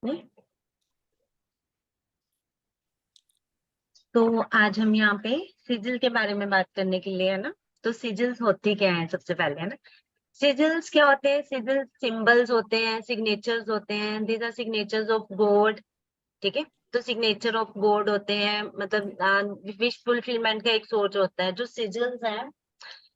नहीं? तो आज हम यहाँ पे सिजिल के बारे में बात करने के लिए है ना। तो सिजिल्स होती क्या है सबसे पहले, है ना। सिजिल्स क्या होते हैं? सिजिल सिंबल्स होते हैं, सिग्नेचर्स होते हैं। These are signatures of God. ठीक है। तो सिग्नेचर ऑफ गॉड होते हैं, मतलब विश फुलफिलमेंट का एक सोर्स होता है। जो सिजिल्स है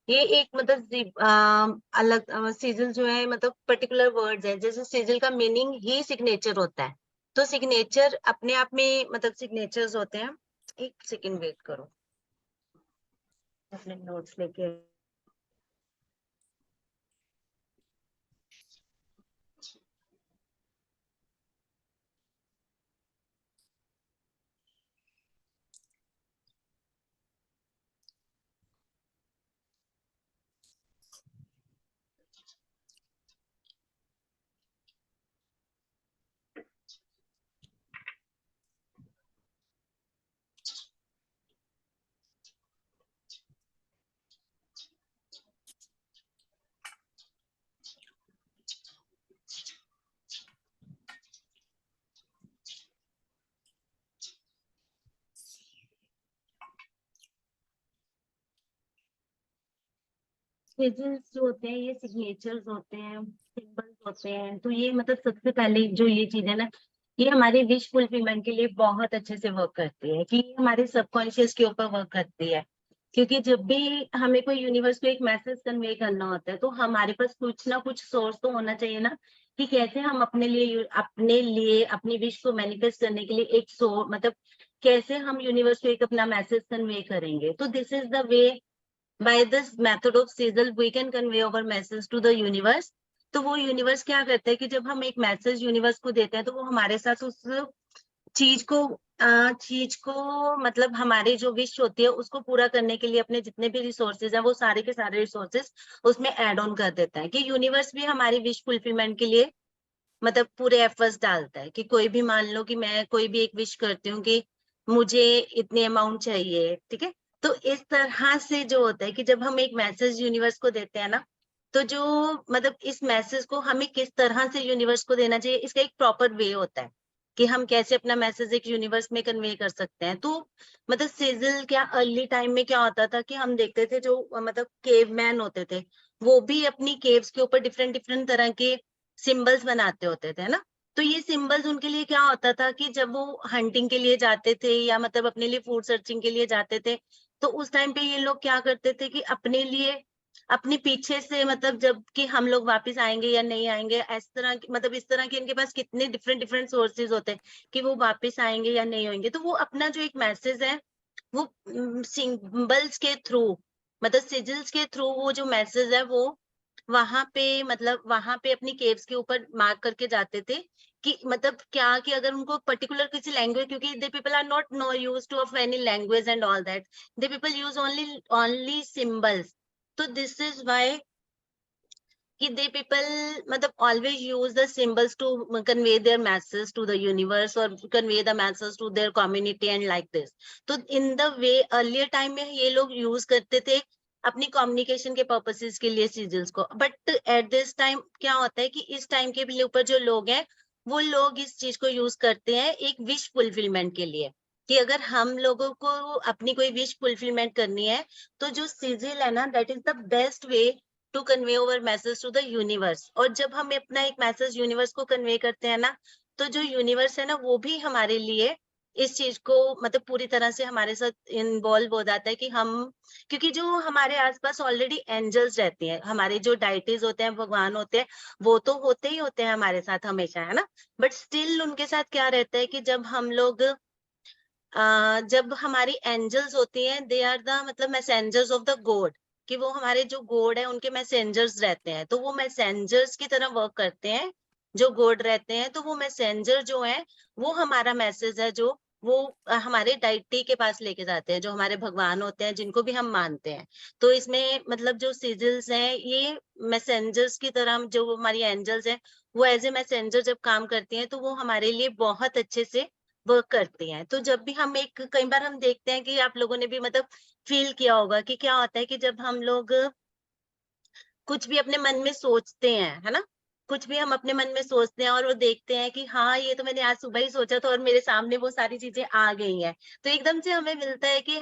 ये एक मतलब अलग सिजिल जो है मतलब पर्टिकुलर वर्ड्स है। जैसे सिजिल का मीनिंग ही सिग्नेचर होता है। तो सिग्नेचर अपने आप में मतलब सिग्नेचर्स होते हैं। एक सेकंड वेट करो, अपने नोट्स लेके। सिजिल्स जो होते हैं ये सिग्नेचर्स होते हैं, सिंबल्स होते हैं। तो ये मतलब सबसे पहले जो ये चीज है ना, ये हमारे विश फुलफिलमेंट के लिए बहुत अच्छे से वर्क करती है। कि ये हमारे सबकॉन्शियस के ऊपर वर्क करती है। क्योंकि जब भी हमें कोई यूनिवर्स को एक मैसेज कन्वे करना होता है तो हमारे पास कुछ ना कुछ सोर्स तो होना चाहिए ना। कि कैसे हम अपने लिए अपनी विश को मैनिफेस्ट करने के लिए एक मतलब कैसे हम यूनिवर्स को एक अपना मैसेज कन्वे करेंगे। तो this is the way, by this method of sizzle we can convey our message to the universe। तो वो यूनिवर्स क्या करता है कि जब हम एक मैसेज यूनिवर्स को देते हैं तो वो हमारे साथ उस चीज को चीज को मतलब हमारी जो विश होती है उसको पूरा करने के लिए अपने जितने भी रिसोर्सेज हैं वो सारे के सारे रिसोर्सेज उसमें ऐड ऑन कर देता है। कि यूनिवर्स भी हमारी विश फुलफिलमेंट के लिए मतलब पूरे एफर्ट्स डालता है। कि कोई भी मान लो कि मैं कोई भी एक विश करती हूँ कि मुझे इतने अमाउंट चाहिए, ठीक है। तो इस तरह से जो होता है कि जब हम एक मैसेज यूनिवर्स को देते हैं ना, तो जो मतलब इस मैसेज को हमें किस तरह से यूनिवर्स को देना चाहिए इसका एक प्रॉपर वे होता है। कि हम कैसे अपना मैसेज एक यूनिवर्स में कन्वे कर सकते हैं। तो मतलब सिजिल क्या अर्ली टाइम में क्या होता था कि हम देखते थे जो मतलब केव मैन होते थे वो भी अपनी केव्स के ऊपर डिफरेंट डिफरेंट तरह के सिंबल्स बनाते होते थे ना। तो ये सिंबल्स उनके लिए क्या होता था कि जब वो हंटिंग के लिए जाते थे या मतलब अपने लिए फूड सर्चिंग के लिए जाते थे तो उस टाइम पे ये लोग क्या करते थे कि अपने लिए अपने पीछे से मतलब जब कि हम लोग वापस आएंगे या नहीं आएंगे, इस तरह की मतलब इस तरह के इनके पास कितने डिफरेंट डिफरेंट सोर्सेज होते हैं कि वो वापस आएंगे या नहीं आएंगे। तो वो अपना जो एक मैसेज है वो सिंबल्स के थ्रू मतलब सिजिल्स के थ्रू वो जो मैसेज है वो वहां पे मतलब वहां पे अपनी केव्स के ऊपर मार्क करके जाते थे। कि मतलब क्या कि अगर उनको पर्टिकुलर किसी लैंग्वेज, क्योंकि they people are not no use to of any language and all that, they people use only only symbols. तो दिस इज व्हाई कि दे पीपल मतलब always use the symbols to convey their message to the universe और convey the message to their community and like this. तो in the way earlier time में ये लोग use करते थे अपनी कम्युनिकेशन के पर्पसेस के लिए सिजिल्स को। बट एट दिस टाइम क्या होता है कि इस टाइम के ऊपर जो लोग हैं वो लोग इस चीज को यूज करते हैं एक विश फुलफिलमेंट के लिए। कि अगर हम लोगों को अपनी कोई विश फुलफिलमेंट करनी है तो जो सिजिल है ना that is the best way to convey over message to the universe. और जब हम अपना एक मैसेज यूनिवर्स को कन्वे करते हैं ना तो जो यूनिवर्स है ना वो भी हमारे लिए इस चीज को मतलब पूरी तरह से हमारे साथ इन्वॉल्व हो जाता है। कि हम क्योंकि जो हमारे आसपास ऑलरेडी एंजल्स रहते हैं, हमारे जो डाइटीज होते हैं, भगवान होते हैं, वो तो होते ही होते हैं हमारे साथ हमेशा, है ना। बट स्टिल उनके साथ क्या रहता है कि जब हम लोग जब हमारी एंजल्स होती हैं दे आर द मतलब मैसेंजर्स ऑफ द गॉड। कि वो हमारे जो गॉड है उनके मैसेंजर्स रहते हैं। तो वो मैसेंजर्स की तरह वर्क करते हैं जो गॉड रहते हैं। तो वो मैसेंजर जो है वो हमारा मैसेज है जो वो हमारे डाइटी के पास लेके जाते हैं, जो हमारे भगवान होते हैं जिनको भी हम मानते हैं। तो इसमें मतलब जो सिजिल्स हैं ये मैसेंजर्स की तरह, जो हमारी एंजल्स हैं वो एज ए मैसेंजर जब काम करती हैं तो वो हमारे लिए बहुत अच्छे से वर्क करती हैं। तो जब भी हम एक कई बार हम देखते हैं कि आप लोगों ने भी मतलब फील किया होगा कि क्या होता है कि जब हम लोग कुछ भी अपने मन में सोचते हैं, है ना, कुछ भी हम अपने मन में सोचते हैं और वो देखते हैं कि हाँ, ये तो मैंने आज सुबह ही सोचा था और मेरे सामने वो सारी चीजें आ गई हैं। तो एकदम से हमें मिलता है कि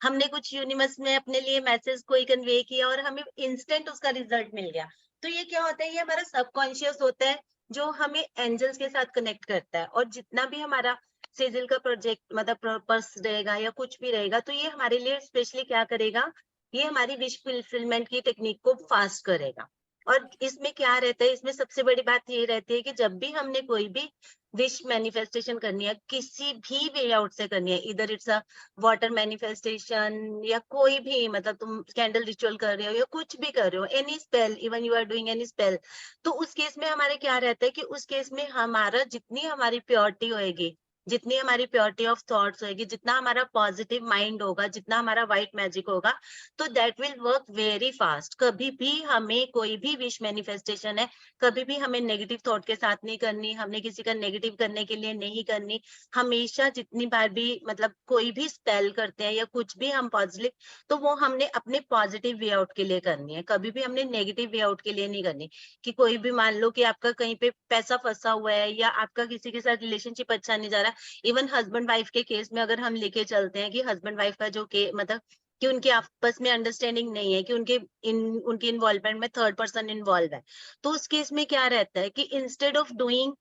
हमने कुछ यूनिवर्स में अपने लिए मैसेज कोई कन्वे किया और हमें इंस्टेंट उसका रिजल्ट मिल गया। तो ये क्या होता है, ये हमारा सबकॉन्शियस होता है जो हमें एंजल्स के साथ कनेक्ट करता है। और जितना भी हमारा सिजिल का प्रोजेक्ट मतलब पर्पस रहेगा या कुछ भी रहेगा, तो ये हमारे लिए स्पेशली क्या करेगा, ये हमारी विश फुलफिलमेंट की टेक्निक को फास्ट करेगा। और इसमें क्या रहता है, इसमें सबसे बड़ी बात ये रहती है कि जब भी हमने कोई भी विश मैनिफेस्टेशन करनी है, किसी भी वे आउट से करनी है, इधर इट्स अ वाटर मैनिफेस्टेशन या कोई भी, मतलब तुम कैंडल रिचुअल कर रहे हो या कुछ भी कर रहे हो, any spell, even you are doing any spell, तो उस केस में हमारे क्या रहता है कि उस केस में हमारा जितनी हमारी प्योरिटी होएगी, जितनी हमारी प्योरिटी ऑफ थॉट्स होएगी, जितना हमारा पॉजिटिव माइंड होगा, जितना हमारा व्हाइट मैजिक होगा, तो that will work very fast. कभी भी हमें कोई भी विश मैनिफेस्टेशन है, कभी भी हमें नेगेटिव थॉट के साथ नहीं करनी, हमने किसी का नेगेटिव करने के लिए नहीं करनी। हमेशा जितनी बार भी मतलब कोई भी स्पेल करते हैं या कुछ भी हम पॉजिटिव, तो वो हमने अपने पॉजिटिव वे आउट के लिए करनी है, कभी भी हमने नेगेटिव वे आउट के लिए नहीं करनी। कि कोई भी मान लो कि आपका कहीं पे पैसा फंसा हुआ है या आपका किसी के साथ रिलेशनशिप अच्छा नहीं जा रहा, इवन हस्बैंड वाइफ के केस में अगर हम लेके चलते हैं कि हस्बैंड वाइफ का जो के मतलब कि उनके आपस में अंडरस्टैंडिंग नहीं है, कि उनकी इन्वॉल्वमेंट में थर्ड पर्सन इन्वॉल्व है, तो उस केस में क्या रहता है कि इंस्टेड ऑफ डूइंग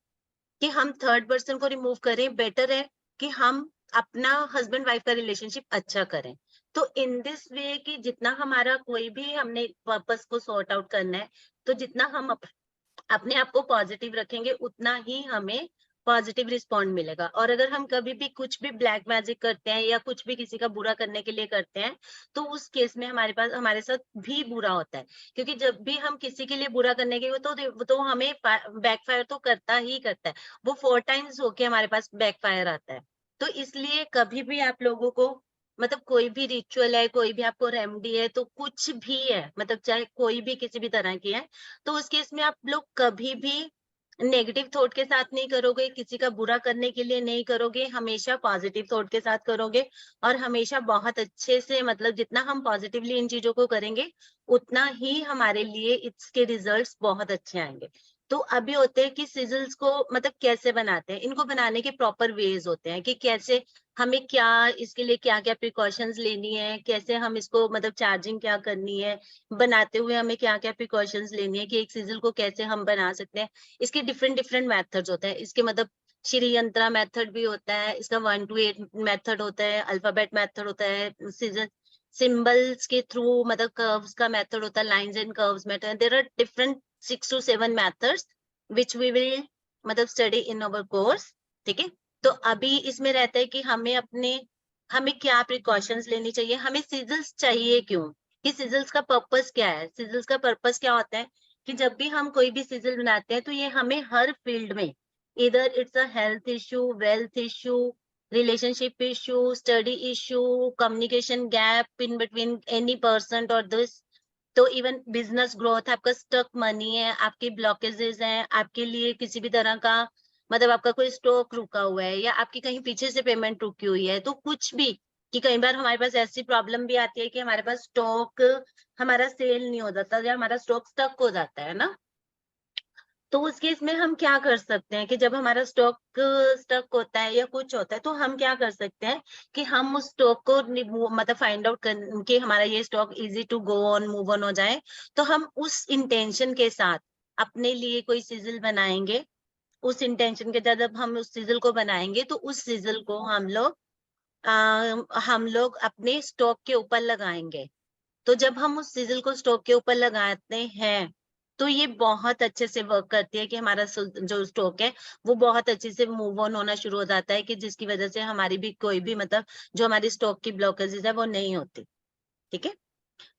कि हम थर्ड पर्सन को रिमूव करें, बेटर है कि हम अपना हस्बैंड वाइफ का रिलेशनशिप अच्छा करें। तो इन दिस वे कि जितना हमारा कोई भी हमने पर्पस को सॉर्ट आउट करना है, तो जितना हम अपने आप को पॉजिटिव रखेंगे, उतना ही हमें पॉजिटिव रिस्पॉन्ड मिलेगा। और अगर हम कभी भी कुछ भी ब्लैक मैजिक करते हैं या कुछ भी किसी का बुरा करने के लिए करते हैं, तो उस केस में हमारे साथ भी बुरा होता है। क्योंकि जब भी हम किसी के लिए बुरा करने के लिए तो हमें बैकफायर तो करता ही करता है। वो 4 टाइम्स होके हमारे पास बैकफायर आता है। तो इसलिए कभी भी आप लोगों को मतलब कोई भी रिचुअल है, कोई भी आपको रेमेडी है, तो कुछ भी है, मतलब चाहे कोई भी किसी भी तरह की है, तो उस केस में आप लोग कभी भी नेगेटिव थॉट के साथ नहीं करोगे, किसी का बुरा करने के लिए नहीं करोगे, हमेशा पॉजिटिव थॉट के साथ करोगे। और हमेशा बहुत अच्छे से, मतलब जितना हम पॉजिटिवली इन चीजों को करेंगे, उतना ही हमारे लिए इसके रिजल्ट्स बहुत अच्छे आएंगे। तो अभी होते हैं कि सिजल्स को मतलब कैसे बनाते हैं, इनको बनाने के प्रॉपर वेज होते हैं कि कैसे हमें क्या इसके लिए क्या क्या प्रिकॉशंस लेनी है, कैसे हम इसको मतलब चार्जिंग क्या करनी है, बनाते हुए हमें क्या क्या प्रिकॉशंस लेनी है, कि एक सिजल को कैसे हम बना सकते हैं। इसके डिफरेंट डिफरेंट मेथड्स होते हैं। इसके मतलब श्री यंत्रा मेथड भी होता है, इसका 1 to 8 मेथड होता है, अल्फाबेट मेथड होता है, सिजल सिंबल्स के थ्रू मतलब कर्व्स का मेथड होता है, lines and curves method. There are different 6 to 7 methods which we will मतलब स्टडी इन आवर कोर्स। ठीक है। तो अभी इसमें रहता है कि हमें क्या प्रिकॉशंस लेनी चाहिए, हमें सिजल्स चाहिए क्यों, कि सिजल्स का पर्पस क्या है। सिजल्स का पर्पस क्या होता है कि जब भी हम कोई भी सिजल बनाते हैं, तो ये हमें हर फील्ड में, इधर it's a health issue, wealth issue, relationship issue, study issue, communication gap in between any person और दिस, तो इवन बिजनेस ग्रोथ, आपका स्टक मनी है, आपके ब्लॉकेजेस हैं, आपके लिए किसी भी तरह का मतलब आपका कोई स्टॉक रुका हुआ है या आपकी कहीं पीछे से पेमेंट रुकी हुई है, तो कुछ भी, कि कई बार हमारे पास ऐसी प्रॉब्लम भी आती है कि हमारे पास स्टॉक हमारा सेल नहीं हो जाता या हमारा स्टॉक स्टक हो जाता है ना। तो उस केस में हम क्या कर सकते हैं कि जब हमारा स्टॉक स्टक होता है या कुछ होता है, तो हम क्या कर सकते हैं कि हम उस स्टॉक को मतलब फाइंड आउट कर कि हमारा ये stock easy to go on move on हो जाए, तो हम उस इंटेंशन के साथ अपने लिए कोई सिजल बनाएंगे। उस इंटेंशन के साथ जब हम उस सिजल को बनाएंगे, तो उस सिजल को हम लोग अपने स्टॉक के ऊपर लगाएंगे। तो जब हम उस सिजल को स्टॉक के ऊपर लगाते हैं, तो ये बहुत अच्छे से वर्क करती है कि हमारा जो स्टॉक है वो बहुत अच्छे से मूव ऑन होना शुरू हो जाता है, कि जिसकी वजह से हमारी भी कोई भी मतलब जो हमारी स्टॉक की ब्लॉकेजेस है वो नहीं होती। ठीक है।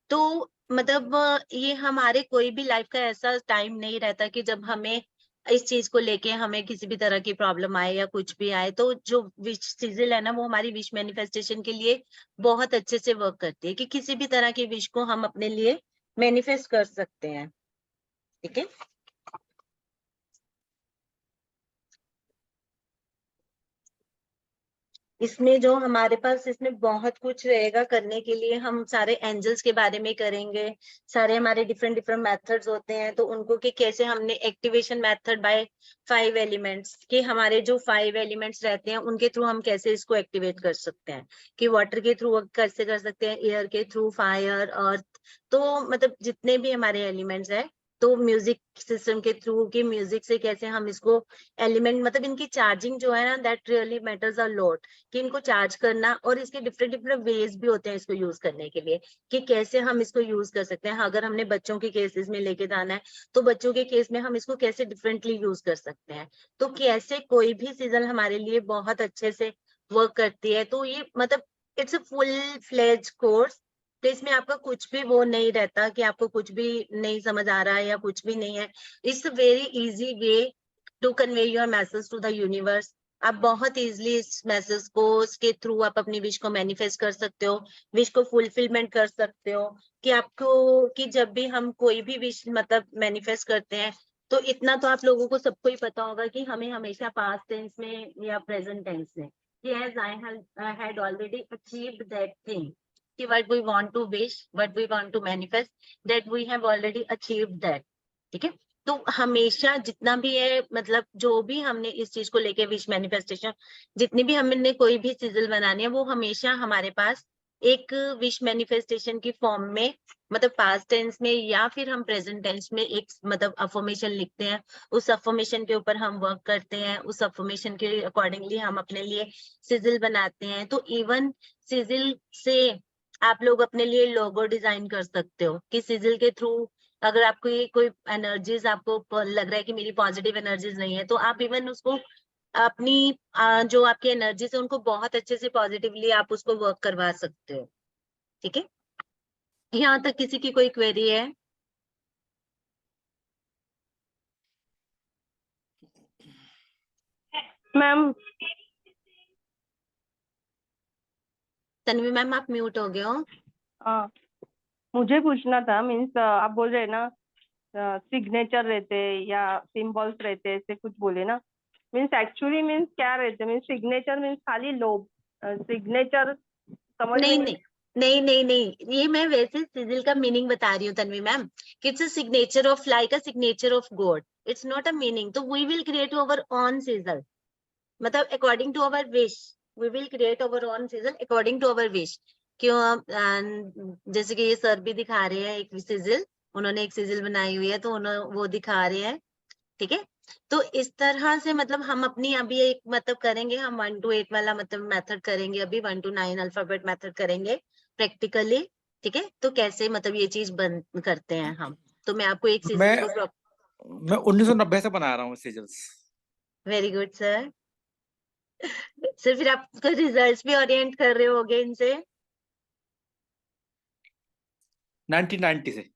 तो मतलब ये हमारे कोई भी लाइफ का ऐसा टाइम नहीं रहता कि जब हमें इस चीज को लेके हमें किसी भी तरह की प्रॉब्लम आए या कुछ भी आए, तो जो विश सीजल है ना, वो हमारी विश मैनिफेस्टेशन के लिए बहुत अच्छे से वर्क करती है, कि किसी भी तरह की विश को हम अपने लिए मैनिफेस्ट कर सकते हैं। ठीक है। इसमें जो हमारे पास इसमें बहुत कुछ रहेगा करने के लिए। हम सारे एंजल्स के बारे में करेंगे, सारे हमारे डिफरेंट डिफरेंट मेथड्स होते हैं, तो उनको कि कैसे हमने एक्टिवेशन मेथड बाय 5 एलिमेंट्स, कि हमारे जो 5 एलिमेंट्स रहते हैं उनके थ्रू हम कैसे इसको एक्टिवेट कर सकते हैं, कि वाटर के थ्रू कैसे कर सकते हैं, एयर के थ्रू, फायर, अर्थ, तो मतलब जितने भी हमारे एलिमेंट्स हैं, तो म्यूजिक सिस्टम के थ्रू, कि म्यूजिक से कैसे हम इसको एलिमेंट, मतलब इनकी चार्जिंग जो है ना, that really matters a lot, कि इनको चार्ज करना, और इसके डिफरेंट डिफरेंट वेज भी होते हैं इसको यूज करने के लिए, कि कैसे हम इसको यूज कर सकते हैं। अगर हमने बच्चों के केसेस में लेके जाना है, तो बच्चों के केस में हम इसको कैसे डिफरेंटली यूज कर सकते हैं, तो कैसे कोई भी सीजन हमारे लिए बहुत अच्छे से वर्क करती है। तो ये मतलब it's a full fledge course, तो इसमें आपका कुछ भी वो नहीं रहता कि आपको कुछ भी नहीं समझ आ रहा है या कुछ भी नहीं है। It's a very easy way to convey your message to the universe. आप बहुत इजीली इस मैसेज को, इसके थ्रू आप अपनी विश को मैनिफेस्ट कर सकते हो, विश को फुलफिलमेंट कर सकते हो, कि आपको, कि जब भी हम कोई भी विश मतलब मैनिफेस्ट करते हैं, तो इतना तो आप लोगों को सबको ही पता होगा कि हमें हमेशा पास्ट टेंस में या प्रेजेंट टेंस में, yes I had already achieved that thing, कि what we want to wish, what we want to manifest, that we have already achieved that। ठीक है, तो हमेशा जितना भी है, मतलब जो भी हमने इस चीज को लेके विश मैनिफेस्टेशन, जितनी भी हमने कोई भी सिजल बनानी है, वो हमेशा हमारे पास एक विश मैनिफेस्टेशन की फॉर्म में, मतलब पास्ट टेंस में या फिर हम प्रेजेंट टेंस में एक मतलब अफर्मेशन लिखते हैं, उस अफर्मेशन के ऊपर हम वर्क करते हैं, उस अफर्मेशन के अकॉर्डिंगली हम अपने लिए सिजल बनाते हैं। तो इवन सिजल से आप लोग अपने लिए लोगो डिजाइन कर सकते हो, कि सिजल के थ्रू अगर आपको ये कोई एनर्जीज आपको लग रहा है कि मेरी पॉजिटिव एनर्जीज नहीं है, तो आप इवन उसको अपनी जो आपकी एनर्जीज है उनको बहुत अच्छे से पॉजिटिवली आप उसको वर्क करवा सकते हो। ठीक है, यहाँ तक किसी की कोई क्वेरी है? मैम तन्वी मैम आप म्यूट हो गए हो। हाँ, मुझे पूछना था, मीन्स आप बोल रहे हैं ना सिग्नेचर रहते या सिंबल्स रहते, ऐसे कुछ बोले ना, मीन्स एक्चुअली मीन्स क्या रहते, मीन्स सिग्नेचर मीन्स खाली लोग सिग्नेचर समझ में नहीं नहीं। नहीं नहीं नहीं नहीं, ये मैं वैसे सिजिल का मीनिंग बता रही हूँ तन्वी मैम, कि it's a signature of, like a signature of God, it's not a meaning. तो we will create our own sigil, मतलब according to our wish, we will create our own sigil according to our wish. क्यों जैसे कि ये sir भी दिखा रहे हैं एक सिजल, उन्होंने एक सिजल बनाई हुई है, तो उन्होंने वो दिखा रहे हैं। ठीक है, तो इस तरह से मतलब हम अपनी अभी एक मतलब करेंगे, हम 1 to 8 वाला मतलब मेथड करेंगे, अभी 1 to 9 अल्फाबेट मेथड करेंगे प्रैक्टिकली। ठीक है, तो कैसे मतलब ये चीज बंद करते हैं हम, तो मैं आपको एक मैं सिजल को। मैं 1990 से बना रहा हूँ sigils. Very good sir. Sir फिर आप रिजल्ट्स भी ओरिएंट कर रहे होगे इनसे? 1990 से।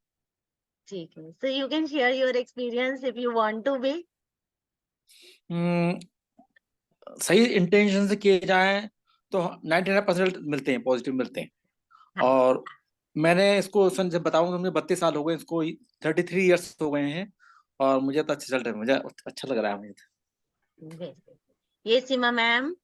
ठीक है, so you can share your experience if you want to be. Hmm, सही इंटेंशन से किए जाएं तो 99% मिलते हैं, पॉजिटिव मिलते हैं। हाँ, और मैंने इसको सन जब बताऊंगा, मुझे 32 साल हो गए, इसको 33 ईयर्स हो गए हैं, और मुझे तो अच्छा रिजल्ट है, मुझे अच्छा लग रहा है मुझे तो। Very good. ये Seema ma'am.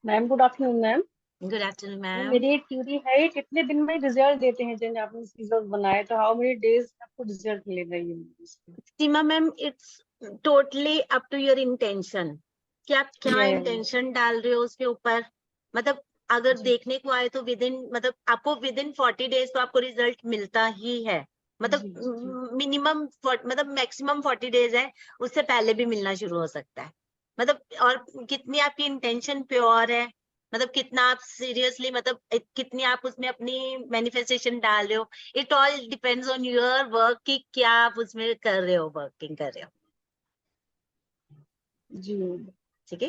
Ma'am good afternoon ma'am. Good afternoon ma'am. मेरी एक क्यूरी है, ये कितने दिन में रिजल्ट देते हैं, जैसे आपने सीजन बनाए तो हाउ मेनी डेज आपको रिजल्ट मिलेगा ये? Seema ma'am, it's totally up to your intention, कि आप क्या ये इंटेंशन डाल रहे हो उसके ऊपर। मतलब अगर जी देखने को आए तो विद इन, मतलब आपको विद इन 40 डेज तो आपको रिजल्ट मिलता ही है। जी जी। मतलब मिनिमम मतलब मैक्सिमम 40 डेज है, उससे पहले भी मिलना शुरू हो सकता है। मतलब और कितनी आपकी इंटेंशन प्योर है, मतलब कितना आप सीरियसली, मतलब कितनी आप उसमें अपनी मैनिफेस्टेशन डाल रहे हो। It all depends on your work, कि क्या आप उसमें कर रहे हो, वर्किंग कर रहे हो। जी ठीक है,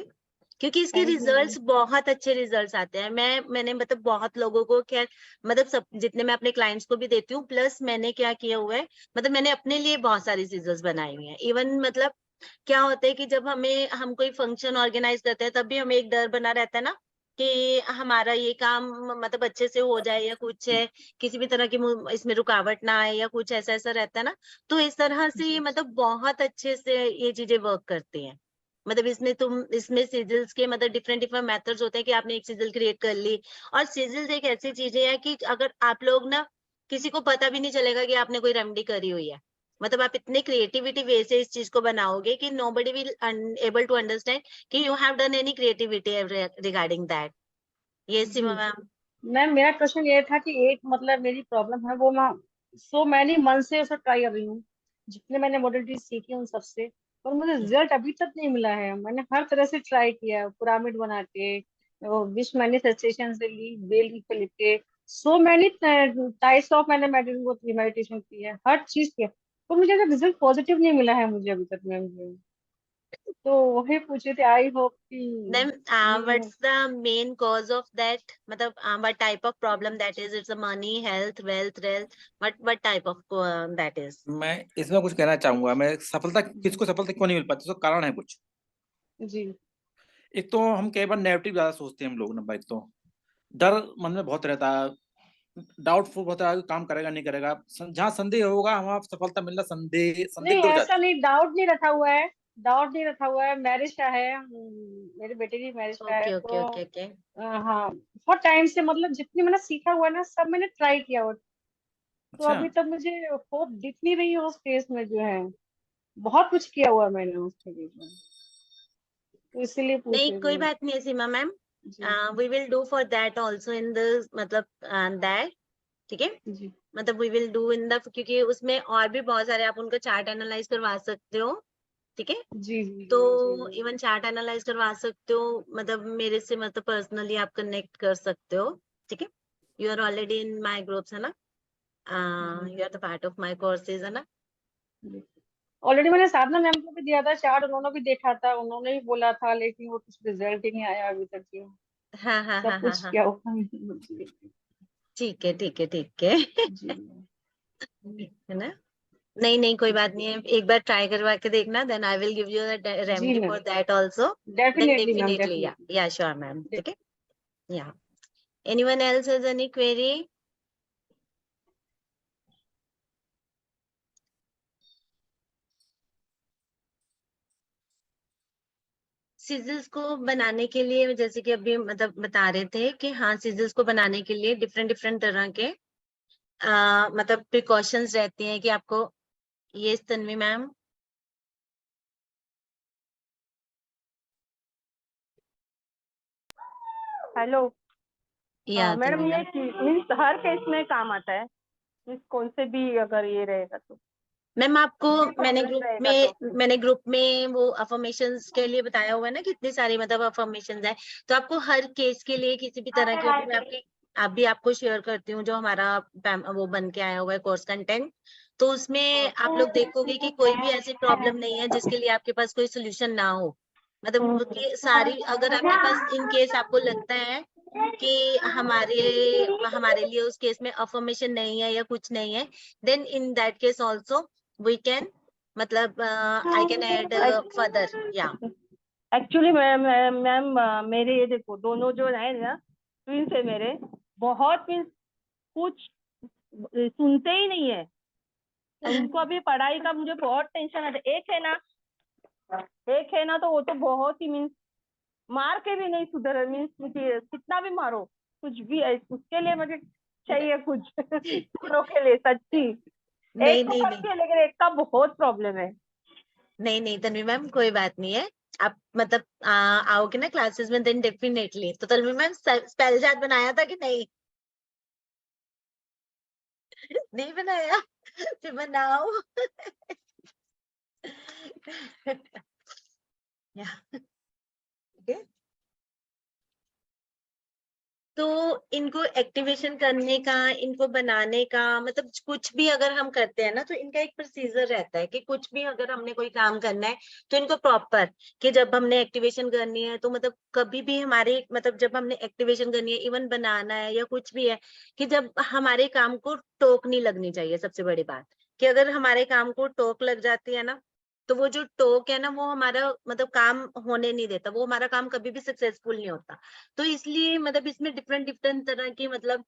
क्योंकि इसके थैंक यू मैम। रिजल्ट्स बहुत अच्छे रिजल्ट्स आते हैं। मैंने मतलब बहुत लोगों को, खैर मतलब सब जितने मैं अपने क्लाइंट्स को भी देती हूँ, प्लस मैंने क्या किया हुआ है, मतलब मैंने अपने लिए बहुत सारी सीजल्स बनाई हुई हैं। इवन मतलब क्या होता है कि जब हम कोई फंक्शन ऑर्गेनाइज करते हैं, तब भी हमें एक डर बना रहता है ना, कि हमारा ये काम मतलब अच्छे से हो जाए, या कुछ है, किसी भी तरह की इसमें रुकावट ना आए, या कुछ ऐसा ऐसा रहता है ना। तो इस तरह से ये जी मतलब बहुत अच्छे से ये चीजें वर्क करती हैं। मतलब इसमें सिजल्स के मतलब डिफरेंट डिफरेंट मेथड्स होते हैं कि आपने एक सिजल क्रिएट कर ली। और सिजल्स एक ऐसी चीजें हैं कि अगर आप लोग ना, किसी को पता भी नहीं चलेगा कि आपने कोई रेमेडी करी हुई है। मतलब आप इतने क्रिएटिविटी वे से इस चीज को बनाओगे कि nobody will able to understand कि you have done any creativity regarding that. ये जी सीमा मैम। मैम, मेरा क्वेश्चन ये था कि एक मतलब मेरी प्रॉब्लम है वो मैं सो मैनी मंथ से उसे ट्राई कर रही हूँ, जितने मैंने मॉडलिटी सीखी उन सबसे, पर मुझे रिजल्ट अभी तक नहीं मिला है। मैंने हर तरह से ट्राई किया, पिरामिड बना के, विश मैनिफेस्टेशन से ली, बेल लिख के लिख के, सो मैनी टाइप्स ऑफ मैंने मेडिटेशन की है, हर चीज की है, पर मुझे रिजल्ट पॉजिटिव नहीं मिला है मुझे अभी तक मैम। तो वही पूछे थे, आई होप कि Then ये what's the main cause of that? मतलब what type of problem that is? It's a money, health, wealth. What type of that is? मैं इसमें कुछ कहना चाहूंगा। मैं सफलता, किसको सफलता क्यों नहीं मिल पाती, उसका कारण है कुछ। जी एक तो हम कई बार नेगेटिव ज्यादा सोचते हैं हम लोग। नंबर एक तो डर मन में बहुत रहता है, डाउटफुल बहुत है, काम करेगा नहीं करेगा। जहाँ संदेह होगा वहाँ सफलता मिलना संदेह नहीं, संदिग्ध हो ऐसा जाती नहीं, डाउट नहीं रखा हुआ है, डाउट नहीं रखा हुआ है। मैरिज का है, मेरे बेटे की मैरिज का है, तो Okay. हाँ, बहुत टाइम से मतलब जितनी मैंने सीखा हुआ है ना सब मैंने ट्राई किया हुआ। तो अच्छा, अभी तक मुझे होप दिख नहीं रही है उस केस में जो है। बहुत कुछ किया हुआ है मैंने उसके केस में, तो इसीलिए पूछ नहीं, रही कोई थी। बात नहीं है सीमा मैम। जी We will do for that also in the मतलब that, ठीक है। जी मतलब we will do in the, क्योंकि उसमें और भी बहुत सारे आप उनका चार्ट एनालाइज करवा सकते हो, ठीक है। जी जी तो जी जी इवन चार्ट एनालाइज करवा सकते हो, मतलब मेरे से मतलब पर्सनली आप कनेक्ट कर सकते हो, ठीक है। You are already in my groups, है ना। जी you are the part of my courses, है ना। जी। ऑलरेडी मैंने साधना मैम को भी दिया था चार्ट, उन्होंने भी देखा था, उन्होंने भी बोला था, लेकिन वो कुछ रिजल्ट ही नहीं आया अभी तक जो। सब कुछ हाँ। किया हुआ है। जी ठीक है जी है ना। नहीं कोई बात नहीं है, एक बार ट्राई करवा के देखना, then I will give you the जी remedy ma'am, for that also. Then definitely ma'am, definitely, definitely. Yeah sure ma'am, ठीक है। Yeah anyone else has any query? Sigils को बनाने के लिए, जैसे कि अभी मतलब बता रहे थे कि हाँ, सिजल्स को बनाने के लिए डिफरेंट डिफरेंट तरह के मतलब प्रिकॉशंस रहती हैं कि आपको, ये तन्वी मैम। हेलो। या मैडम, तन्वी ये मैम, मीन्स हर केस में काम आता है, मीन्स कौन से भी अगर ये रहेगा तो, मैम आपको मैंने प्रॉब्लम ग्रुप रहेगा तो। में मैंने ग्रुप में वो अफर्मेशंस के लिए बताया हुआ है ना, कितनी सारी मतलब अफर्मेशंस है। तो आपको हर केस के लिए किसी भी तरह की, अभी मैं आपको शेयर करती हूँ जो हमारा वो बन के आया हुआ है कोर्स कंटेंट। तो उसमें आप लोग देखोगे कि कोई भी ऐसी प्रॉब्लम नहीं है जिसके लिए आपके पास कोई सोल्यूशन ना हो। मतलब कि सारी, अगर आपके पास इन केस आपको लगता है कि हमारे लिए उस केस में अफर्मेशन नहीं है या कुछ नहीं है, then in that case also we can, मतलब आई कैन ऐड फर्दर, या। एक्चुअली मैम, मेरे ये देखो दोनों जो है ना, ट्विंस है मेरे, बहुत मीन्स कुछ सुनते ही नहीं है। उनको अभी पढ़ाई का मुझे बहुत टेंशन आता है। एक है ना तो वो तो बहुत ही मीन्स मार के भी नहीं सुधर, मीन्स मुझे कितना भी मारो कुछ भी है, उसके लिए मुझे चाहिए कुछ दोनों के लिए सच्ची। नहीं एक को नहीं करती है लेकिन एक का बहुत प्रॉब्लम है। नहीं तन्वी मैम, कोई बात नहीं है। आप मतलब आओगे ना क्लासेस में, देन डेफिनेटली। तो तन्वी मैम, स्पेल चार्ट बनाया था कि नहीं? नहीं बनाया? फिर बनाओ। या, ठीक है। तो इनको एक्टिवेशन करने का, इनको बनाने का, मतलब कुछ भी अगर हम करते हैं ना, तो इनका एक प्रोसीजर रहता है कि कुछ भी अगर हमने कोई काम करना है तो इनको प्रॉपर, कि जब हमने एक्टिवेशन करनी है तो मतलब कभी भी हमारे, मतलब जब हमने एक्टिवेशन करनी है, इवन बनाना है या कुछ भी है, कि जब हमारे काम को टोक नहीं लगनी चाहिए। सबसे बड़ी बात कि अगर हमारे काम को टोक लग जाती है ना, तो वो जो टोक है ना, वो हमारा मतलब काम होने नहीं देता, वो हमारा काम कभी भी सक्सेसफुल नहीं होता। तो इसलिए मतलब इसमें डिफरेंट डिफरेंट तरह की मतलब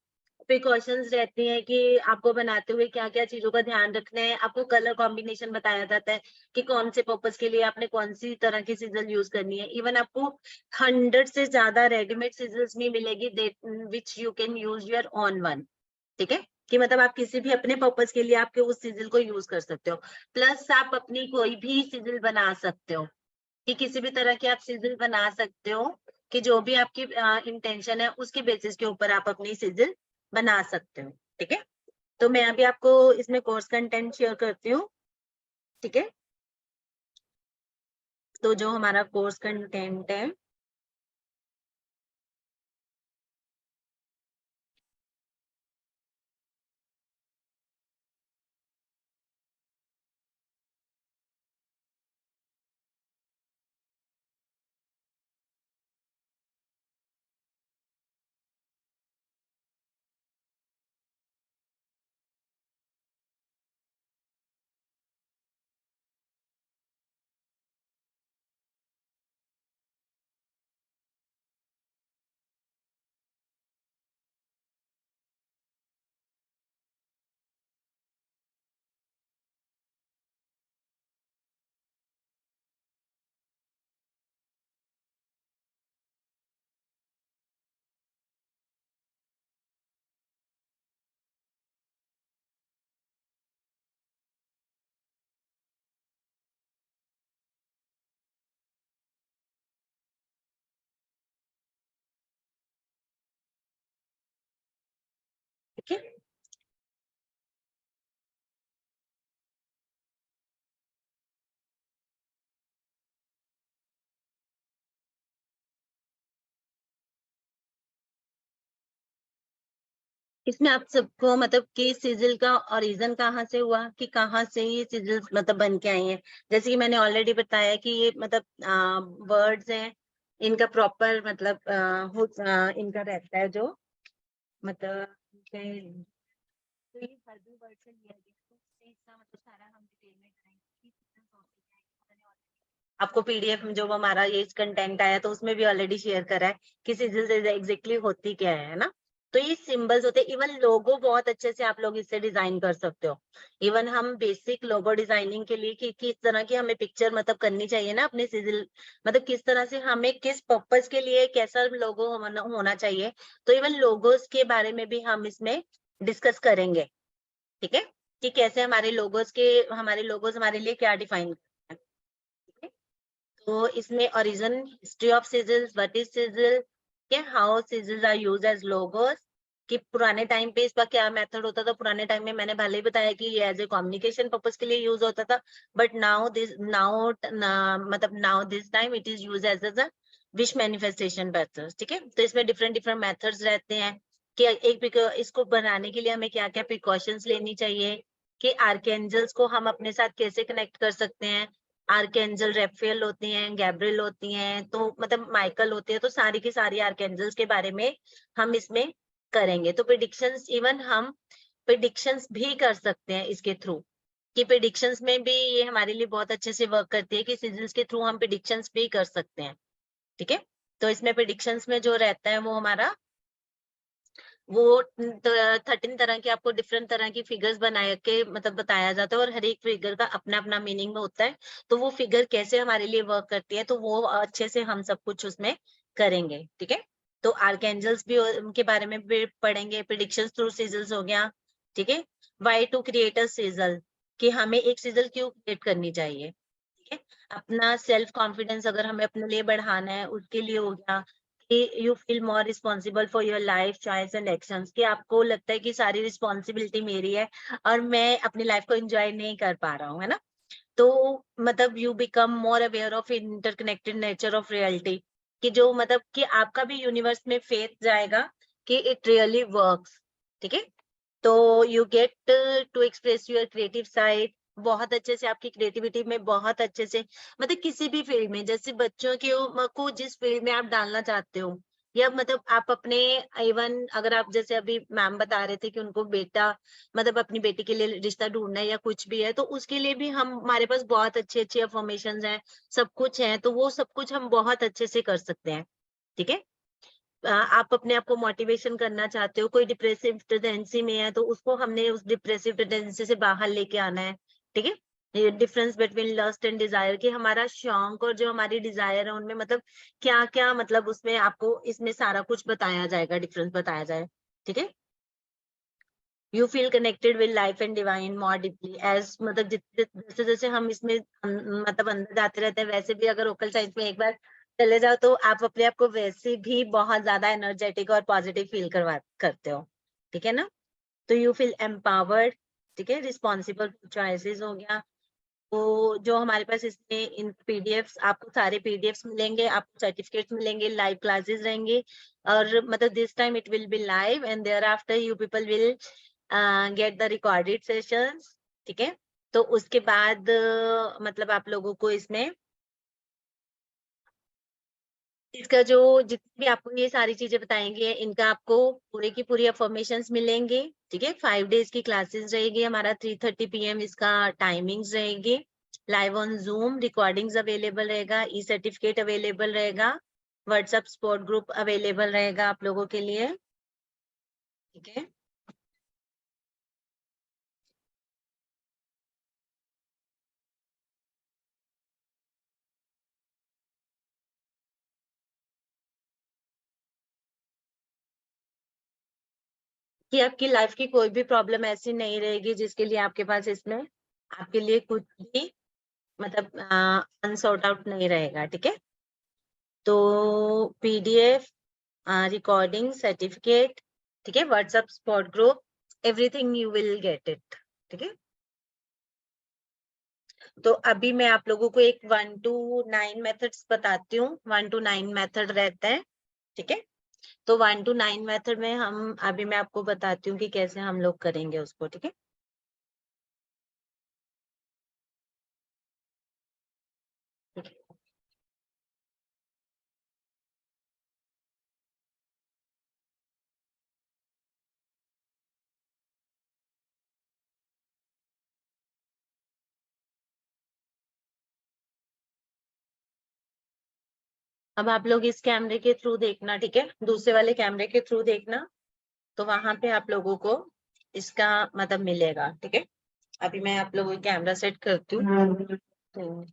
प्रिकॉशंस रहती हैं कि आपको बनाते हुए क्या क्या चीजों का ध्यान रखना है। आपको कलर कॉम्बिनेशन बताया जाता है कि कौन से पर्पस के लिए आपने कौन सी तरह की सिजल यूज करनी है। इवन आपको 100 से ज्यादा रेडीमेड सिजल्स भी मिलेगी which you can use your on one. ठीक है, कि मतलब आप किसी भी अपने पर्पस के लिए आपके उस सिजल को यूज कर सकते हो। प्लस आप अपनी कोई भी सिजल बना सकते हो, कि किसी भी तरह की आप सिजल बना सकते हो, कि जो भी आपकी इंटेंशन है उसके बेसिस के ऊपर आप अपनी सिजल बना सकते हो। ठीक है, तो मैं अभी आपको इसमें कोर्स कंटेंट शेयर करती हूँ। ठीक है, तो जो हमारा कोर्स कंटेंट है, ठीक है, इसमें आप सबको मतलब कि सिजल का ओरिजिन कहाँ से हुआ, कि कहाँ से ये सिजल मतलब बन के आई हैं। जैसे कि मैंने ऑलरेडी बताया कि ये मतलब वर्ड्स हैं, इनका प्रॉपर मतलब इनका रहता है जो मतलब तो ये हर्बल वर्ड से लिया गया है, तो इसका मतलब सारा हम डिटेल में करेंगे कि सिजल्स होते क्या है। मैंने already आपको पीडीएफ में जो हमारा ये कंटेंट आया तो उसमें भी ऑलरेडी शेयर करा है कि सिजल्स एग्जैक्टली होती क्या है ना। तो ये सिंबल्स होते हैं। इवन लोगो बहुत अच्छे से आप लोग इससे डिजाइन कर सकते हो। इवन हम बेसिक लोगो डिजाइनिंग के लिए कि किस तरह की हमें पिक्चर मतलब करनी चाहिए ना अपने सिजल, मतलब किस तरह से हमें किस पर्पस के लिए कैसा लोगो होना चाहिए, तो इवन लोगोस के बारे में भी हम इसमें डिस्कस करेंगे। ठीक है, कि कैसे हमारे लोगोस हमारे लिए क्या डिफाइन करते हैं। ठीक है, तो इसमें origin, history of sigils, what is sigil, के how sigils are used as logos, कि पुराने टाइम पे इसका क्या मेथड होता था। पुराने टाइम में मैंने पहले ही बताया कि ये एज ए कम्युनिकेशन पर्पस के लिए यूज होता था, but now this time it is use as a wish manifestation methods. ठीक है, तो इसमें डिफरेंट डिफरेंट मेथड्स रहते हैं कि इसको बनाने के लिए हमें क्या क्या प्रिकॉशंस लेनी चाहिए, कि आर्कएंजल्स को हम अपने साथ कैसे कनेक्ट कर सकते हैं। आर्कएंजल रेफेल होती हैं, गैब्रियल होती हैं, तो मतलब माइकल होते हैं, तो सारी की सारी आर्कएंजल्स के बारे में हम इसमें करेंगे। तो प्रिडिक्शंस, इवन हम प्रिडिक्शंस भी कर सकते हैं इसके थ्रू, कि प्रिडिक्शंस में भी ये हमारे लिए बहुत अच्छे से वर्क करती है कि सिजल्स के थ्रू हम प्रिडिक्शंस भी कर सकते हैं। ठीक है, तो इसमें प्रिडिक्शंस में जो रहता है वो हमारा वो 13 तरह के आपको डिफरेंट तरह की फिगर्स बना के मतलब बताया जाता है, और हर एक फिगर का अपना अपना मीनिंग में होता है। तो वो फिगर कैसे हमारे लिए वर्क करती है, तो वो अच्छे से हम सब कुछ उसमें करेंगे। ठीक है, तो आर्कएंजल्स भी उनके बारे में भी पढ़ेंगे। प्रिडिक्शंस थ्रू सिजल्स हो गया। ठीक है, why to create a sigil, कि हमें एक सिजल क्यों क्रिएट करनी चाहिए। ठीक है, अपना सेल्फ कॉन्फिडेंस अगर हमें अपने लिए बढ़ाना है उसके लिए हो गया। You feel more responsible for your life choice and actions, कि आपको लगता है कि सारी रिस्पॉन्सिबिलिटी मेरी है और मैं अपनी लाइफ को एंजॉय नहीं कर पा रहा हूँ, है ना। तो मतलब you become more aware of interconnected nature of reality, कि जो मतलब कि आपका भी यूनिवर्स में फेथ जाएगा कि इट रियली वर्क्स। ठीक है, तो you get to express your creative side, बहुत अच्छे से आपकी क्रिएटिविटी में बहुत अच्छे से मतलब किसी भी फील्ड में, जैसे बच्चों को जिस फील्ड में आप डालना चाहते हो, या मतलब आप अपने इवन अगर आप जैसे अभी मैम बता रहे थे कि उनको बेटा मतलब अपनी बेटी के लिए रिश्ता ढूंढना है या कुछ भी है, तो उसके लिए भी हम हमारे पास बहुत अच्छी अच्छी अफर्मेशंस हैं, सब कुछ है, तो वो सब कुछ हम बहुत अच्छे से कर सकते हैं। ठीक है, आप अपने आप को मोटिवेशन करना चाहते हो, कोई डिप्रेसिव टेंडेंसी में है तो उसको हमने उस डिप्रेसिव टेंडेंसी से बाहर लेके आना है, ठीक है। ये difference between lust and desire, कि हमारा शौक और जो हमारी डिजायर है उनमें मतलब क्या क्या, मतलब उसमें आपको इसमें सारा कुछ बताया जाएगा, डिफरेंस बताया जाए, ठीक है। You feel connected with life and divine more deeply as, मतलब जैसे जैसे हम इसमें मतलब अंदर जाते रहते हैं, वैसे भी अगर ओकल साइंस में एक बार चले जाओ तो आप अपने आप को वैसे भी बहुत ज्यादा एनर्जेटिक और पॉजिटिव फील करते हो, ठीक है ना। तो यू फील एम्पावर्ड, ठीक है। रिस्पॉन्सिबल चॉइसेस हो गया। तो जो हमारे पास इसमें इन पीडीएफ्स, आपको सारे पीडीएफ्स मिलेंगे, आपको सर्टिफिकेट्स मिलेंगे, लाइव क्लासेस रहेंगे, और मतलब this time it will be live and there after you people will get the recorded sessions, ठीक है। तो उसके बाद मतलब आप लोगों को इसमें इसका जो जितनी भी आपको ये सारी चीजें बताएंगे, इनका आपको पूरे की पूरी अफर्मेशंस मिलेंगे, ठीक है। 5 डेज की क्लासेस रहेगी, हमारा 3:30 PM इसका टाइमिंग्स रहेगी, live on zoom, recordings available रहेगा, ई सर्टिफिकेट अवेलेबल रहेगा, व्हाट्सएप सपोर्ट ग्रुप अवेलेबल रहेगा आप लोगों के लिए, ठीक है। कि आपकी लाइफ की कोई भी प्रॉब्लम ऐसी नहीं रहेगी जिसके लिए आपके पास इसमें आपके लिए कुछ भी मतलब अनसॉर्ट आउट नहीं रहेगा, ठीक है। तो पीडीएफ, रिकॉर्डिंग, सर्टिफिकेट, ठीक है, WhatsApp support group, everything you will get it, ठीक है। तो अभी मैं आप लोगों को एक 1 to 9 मेथड्स बताती हूँ। 1 to 9 मेथड रहता है, ठीक है। तो 1 to 9 मेथड में हम अभी मैं आपको बताती हूँ कि कैसे हम लोग करेंगे उसको, ठीक है। ठीक है। अब आप लोग इस कैमरे के थ्रू देखना, ठीक है, दूसरे वाले कैमरे के थ्रू देखना, तो वहां पे आप लोगों को इसका मतलब मिलेगा, ठीक है। अभी मैं आप लोगों को कैमरा सेट करती हूँ। तो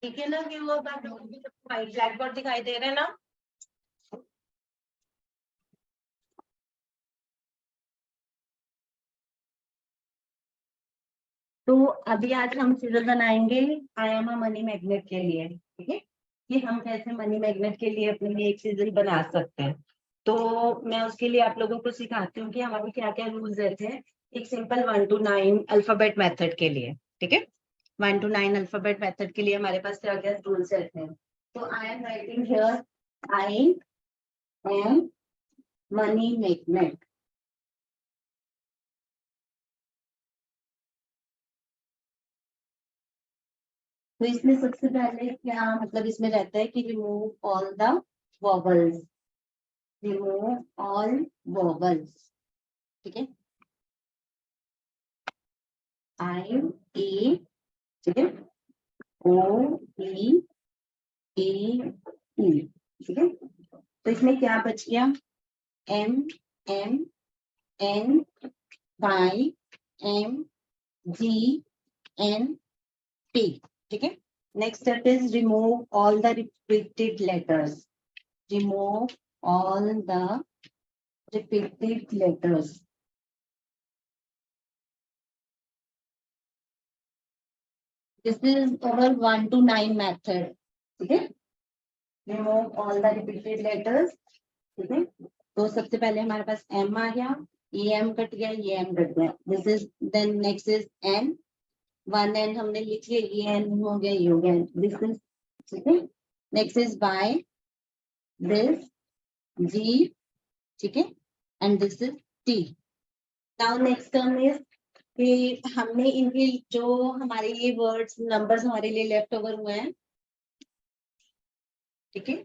ठीक है ना, कि वो आप लोगों को व्हाइट ब्लैक बोर्ड दिखाई दे रहे हैं ना। तो अभी आज हम सीजन बनाएंगे I am a money magnet के लिए, ठीक है, कि हम कैसे मनी मैग्नेट के लिए अपने लिए एक सीजन बना सकते हैं। तो मैं उसके लिए आप लोगों को सिखाती हूँ कि हमारे क्या क्या रूल्स रहते हैं एक सिंपल 1 to 9 अल्फाबेट मेथड के लिए, ठीक है। 1 to 9 अल्फाबेट मेथड के लिए हमारे पास क्या क्या रूल्स रहते हैं। तो I am writing here I am money magnet. तो इसमें सबसे पहले क्या मतलब इसमें रहता है कि remove all the vowels, remove all vowels, ठीक है। आई ए, ठीक है, ओ ई ए ई, ठीक है। तो इसमें क्या बच गया, M M N Y M G N T, ठीक है। Next step is remove all the repeated letters, remove all the repeated letters. This is our 1 to 9 method, ठीक है। Remove all the repeated letters, ठीक है। तो सबसे पहले हमारे पास m आ गया, ये m कट गया, ये m कट गया। This is then next is n, 1 n हमने लिख लिया, ये n हो गया, ये हो गया। This is, ठीक है। Next is y, this g, ठीक है, and this is t. Now next term is कि हमने इनके जो हमारे ये वर्ड्स नंबर्स हमारे लिए लेफ्ट ओवर हुए हैं, ठीक है।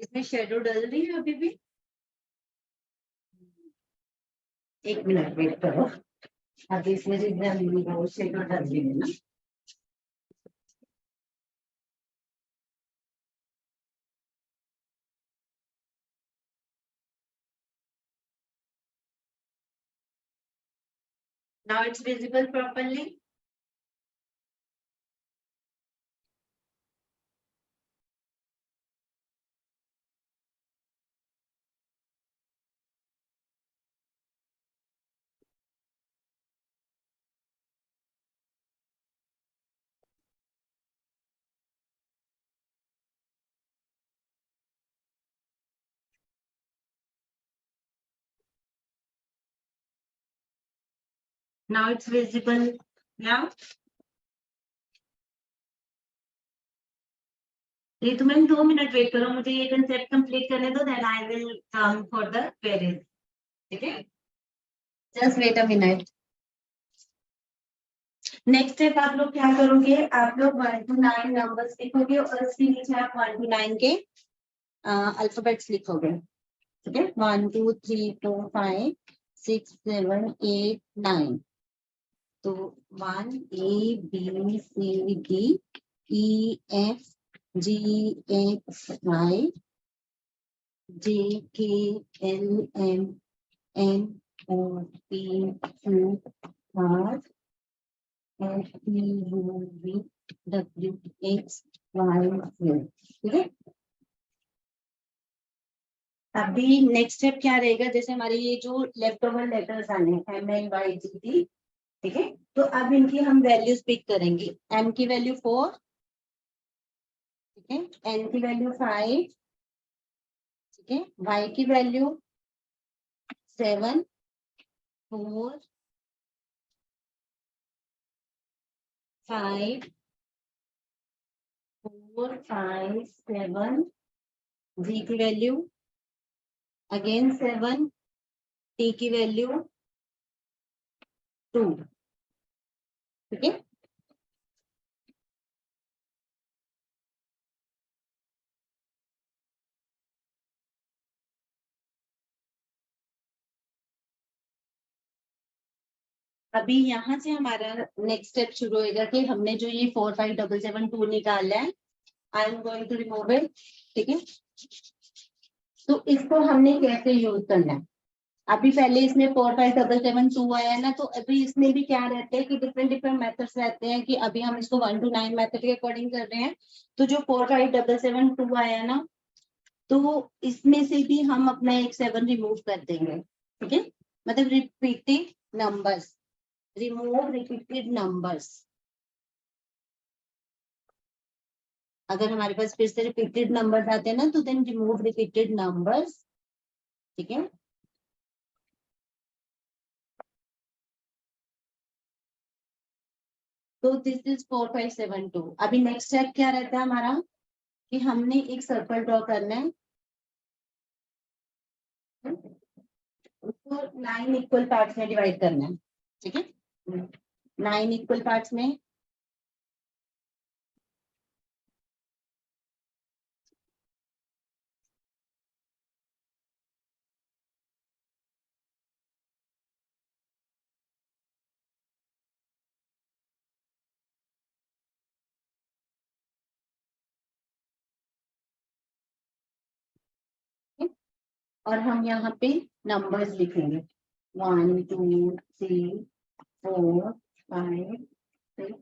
इसमें शेडो डल रही है अभी भी, 1 मिनट वेट करो, अभी इसमें जो शेडो डल रही है ना। Now it's visible properly. Now it's visible. Now ये तो मैम 2 मिनट वेट करो, मुझे ये कंसेप्ट कंप्लीट करने दो, then I will come for the queries, ठीक है। Just wait a minute. Next step आप लोग क्या करोगे, आप लोग 1 to 9 नंबर्स लिखोगे और उसके नीचे आप 1 to 9 के अल्फाबेट्स लिखोगे, ठीक है। 1 2 3 4 5 6 7 8 9। तो 1 A B C D E F G H I J K L M N O P Q R S T U V W X Y Z, ठीक है। अभी नेक्स्ट स्टेप क्या रहेगा, जैसे हमारे ये जो लेफ्ट ओवर लेटर्स आने हैं MNYGT, ठीक है। तो अब इनकी हम वैल्यूज पिक करेंगे। M की वैल्यू 4, ठीक है। N की वैल्यू 5, ठीक है। Y की वैल्यू 7 4 5 4 5 7, G की वैल्यू अगेन 7, T की वैल्यू 2, ठीक है। अभी यहाँ से हमारा नेक्स्ट स्टेप शुरू होएगा कि हमने जो ये 4 5 7 7 2 निकाला है, I am going to remove it, ठीक है। तो इसको हमने कैसे यूज करना है, अभी पहले इसमें 4 5 7 7 2 आया है ना, तो अभी इसमें भी क्या रहते हैं कि डिफरेंट डिफरेंट मेथड्स रहते हैं कि अभी हम इसको 1 to 9 मेथड के अकॉर्डिंग कर रहे हैं। तो जो 4 5 7 7 2 आया है ना, तो इसमें से भी हम अपना एक 7 रिमूव कर देंगे, ठीक है। मतलब repeated numbers, remove repeated numbers. अगर हमारे पास फिर से रिपीटेड नंबर्स आते हैं ना, तो देन रिमूव रिपीटेड नंबर्स, ठीक है। तो दिस इज 4 5 7 2। अभी नेक्स्ट स्टेप क्या रहता है हमारा कि हमने एक सर्कल ड्रॉ करना है, उसको 9 इक्वल पार्ट्स में डिवाइड करना है, ठीक है। 9 इक्वल पार्ट्स में और हम यहाँ पे नंबर्स लिखेंगे 1 2 3 4 5 6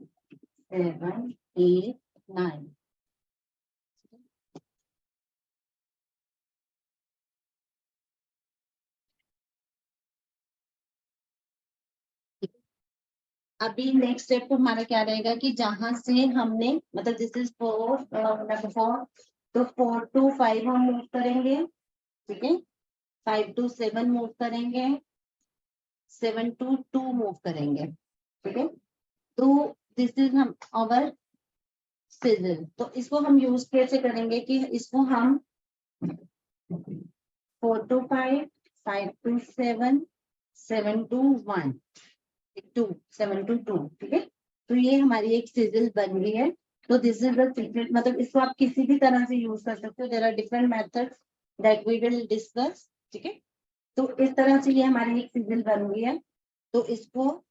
7 8 9। अभी नेक्स्ट स्टेप तो हमारा क्या रहेगा कि जहां से हमने मतलब दिस इज 4 नंबर 4, तो 4 to 5 हम मूव करेंगे, ठीक है, 5 to 7 मूव करेंगे, 7 to 2 मूव करेंगे, ठीक है। तो दिस इज हम आवर सिजल। तो इसको हम यूज कैसे करेंगे कि इसको हम 4 to 5, 5 to 7, 7 to 1, 2, 7 to 2, ठीक है। तो ये हमारी एक सिजल बन गई है। तो दिस इज द सीक्रेट, मतलब इसको आप किसी भी तरह से यूज कर सकते हो। There are different methods that we will discuss, ठीक है। तो इस तरह से ये हमारी एक सिजल बन गई है। तो इसको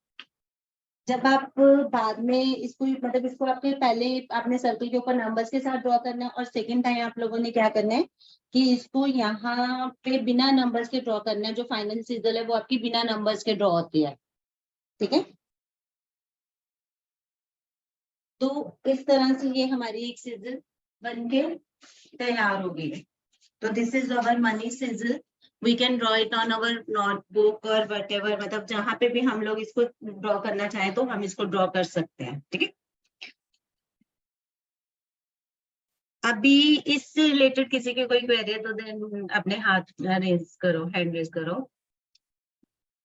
जब आप बाद में इसको मतलब इसको आपके पहले आपने सर्कल के ऊपर नंबर्स के साथ ड्रॉ करना है, और सेकेंड टाइम आप लोगों ने क्या करना है कि इसको यहाँ पे बिना नंबर्स के ड्रॉ करना है। जो फाइनल सिजल है वो आपकी बिना नंबर्स के ड्रॉ होती है, ठीक है। तो इस तरह से ये हमारी एक सिजल बन के तैयार हो गई है। तो this is our money sigil. We can draw it on our notebook और वटेवर, मतलब जहां पे भी हम लोग इसको ड्रॉ करना चाहें तो हम इसको ड्रॉ कर सकते हैं, ठीक है। अभी इससे रिलेटेड किसी के कोई क्वेरी है तो देन अपने हाथ रेज करो, हैंड रेज करो।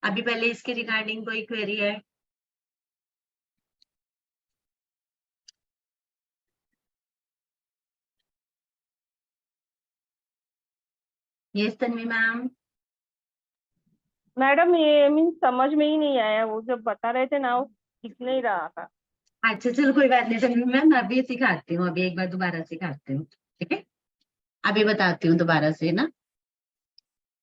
अभी पहले इसके रिगार्डिंग कोई क्वेरी है? Yes Tanvi ma'am. मैडम ये मीन समझ में ही नहीं आया, वो जब बता रहे थे ना वो दिख नहीं रहा था। अच्छा चलो कोई बात नहीं तन्वी मैम, मैं अभी सिखाती हूँ, अभी एक बार दोबारा सिखाती हूँ, ठीक है। अभी बताती हूँ दोबारा से ना।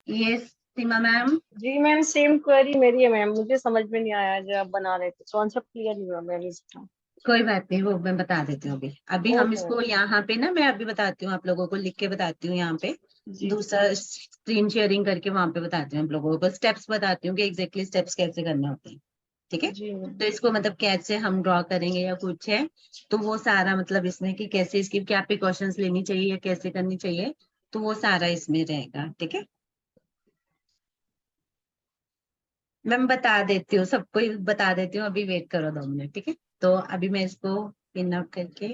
यस सीमा मैम। जी मैम, सेम क्वेरी मेरी है मैम, मुझे समझ में नहीं आया जब आप बना रहे थे, कॉन्सेप्ट क्लियर नहीं हुआ मैम इसका। कोई बात नहीं, वो मैं बता देती हूँ। अभी अभी हम ओके इसको यहाँ पे ना, मैं अभी बताती हूँ आप लोगों को, लिख के बताती हूँ यहाँ पे। जी दूसरा स्क्रीन शेयरिंग करके वहां पे बताती हूँ आप लोगों को, स्टेप्स बताती हूँ कि एग्जैक्टली स्टेप्स कैसे करने होते हैं, ठीक है। जी मैम। तो इसको मतलब कैसे हम ड्रॉ करेंगे या कुछ है तो वो सारा मतलब इसमें कि कैसे इसकी क्या प्रिकॉशंस लेनी चाहिए या कैसे करनी चाहिए, तो वो सारा इसमें रहेगा, ठीक है। मैं बता देती हूँ, सबको ही बता देती हूँ, अभी वेट करो 2 मिनट, ठीक है। तो अभी मैं इसको पिन अप करके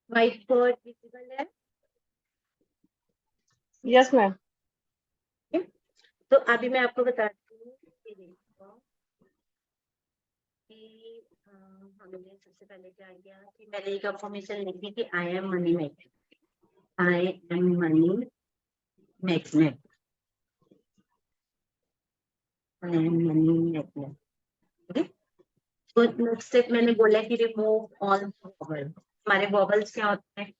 व्हाइट बोर्ड विजिबल है? Yes ma'am. तो अभी मैं आपको बताती हूँ कि देखो कि हमने सबसे पहले क्या किया कि मैंने एक इंफॉर्मेशन लिखी थी, I am money magnet, I am money magnet, I am money magnet, ठीक है। तो नेक्स्ट स्टेप मैंने बोला कि रिमूव ऑल वॉवल। हमारे वॉवल्स क्या होते हैं?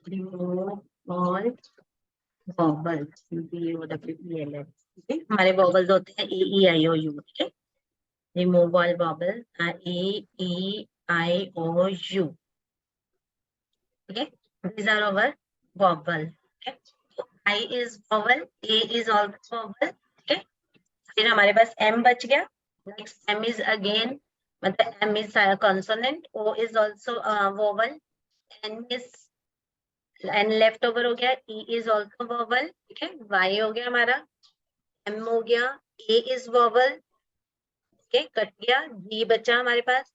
रिमूव ऑल वॉवल्स, BOWELS, ठीक है। हमारे वॉवल्स होते हैं EEIOU, ठीक है। रिमूव ऑल वॉवल EEIOU, ठीक है, these are our vowel. ठीक है, तो I is vowel, A is also vowel. ठीक है, फिर हमारे पास M बच गया. नेक्स्ट M is again, मतलब M is consonant, O is also vowel, N is N left over हो गया, E is also vowel. ठीक है, Y हो गया हमारा, M हो गया, A is vowel. ठीक है, कट गया. G बचा हमारे पास,